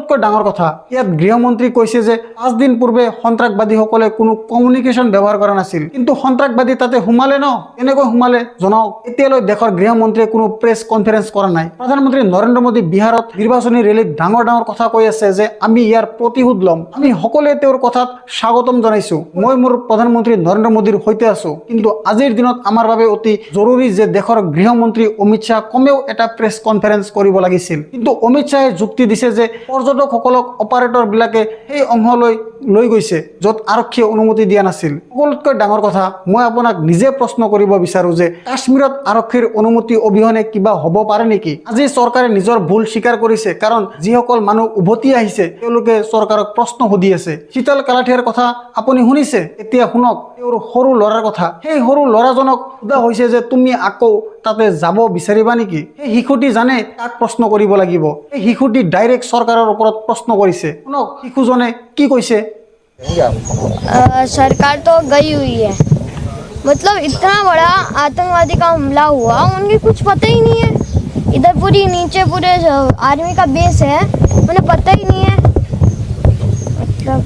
সকলোতকৈ ডাঙৰ কথা ইয়াত গৃহমন্ত্ৰী কৈছে যে 5 দিন পূৰ্বে সন্ত্ৰাসবাদীসকলে কোনো কমিউনিকেশ্যন ব্যৱহাৰ কৰা নাছিল কিন্তু সন্ত্ৰাসবাদী তাতে সোমালে ন এনেকৈ সোমালে জনাওক এতিয়ালৈ দেশৰ গৃহমন্ত্ৰীয়ে কোনো প্ৰেছ কনফাৰেন্স কৰা নাই প্ৰধানমন্ত্ৰী নৰেন্দ্ৰ মোদী বিহাৰত নিৰ্বাচনী ৰেলীত ডাঙৰ কথা কৈ আছে যে আমি ইয়াৰ প্ৰতিশোধ ল'ম আমি সকলোৱে তেওঁৰ কথাত স্বাগতম জনাইছো মই মোৰ প্ৰধানমন্ত্ৰী নৰেন্দ্ৰ মোদীৰ সৈতে আছো কিন্তু আজিৰ দিনত আমাৰ বাবে অতি জৰুৰী যে দেশৰ গৃহমন্ত্ৰী অমিত শ্বাহ কমেও এটা প্ৰেছ কনফাৰেন্স কৰিব লাগিছিল কিন্তু অমিত শ্বাহে যুক্তি দিছে যে পৰ্যটকসকলক অপাৰেটৰ বিলাকে সেই অংশলৈ লৈ গৈছে য'ত আৰক্ষীয়ে অনুমতি দিয়া নাছিল সকলোতকৈ ডাঙৰ কথা মই আপোনাক নিজে প্ৰশ্ন কৰিব বিচাৰো যে কাশ্মীৰত আৰক্ষীৰ অনুমতি অবিহনে কিবা হ'ব পাৰে নেকি আজি চৰকাৰে নিজৰ ভুল স্বীকাৰ কৰিছে কাৰণ যিসকল মানুহ উভতি আহিছে তেওঁলোকে চৰকাৰক প্ৰশ্ন সুধি আছে শীতল কালাথিয়াৰ কথা আপুনি শুনিছে এতিয়া শুনক তেওঁৰ সৰু ল'ৰাৰ কথা সেই সৰু ল'ৰাজনক সোধা হৈছে যে তুমি আকৌ তাতে যাব বিচাৰিবা নেকি সেই শিশুটি জানে তাক প্ৰশ্ন কৰিব লাগিব এই শিশুটি ডাইৰেক্ট চৰকাৰৰ ওপৰত প্ৰশ্ন কৰিছে শুনক শিশুজনে কি কৈছে सरकार तो गई हुई है मतलब इतना बड़ा आतंकवादी का हमला हुआ उनके कुछ पता ही नहीं है इधर पूरी नीचे पूरे आर्मी का बेस है उन्हें पता ही नहीं है मतलब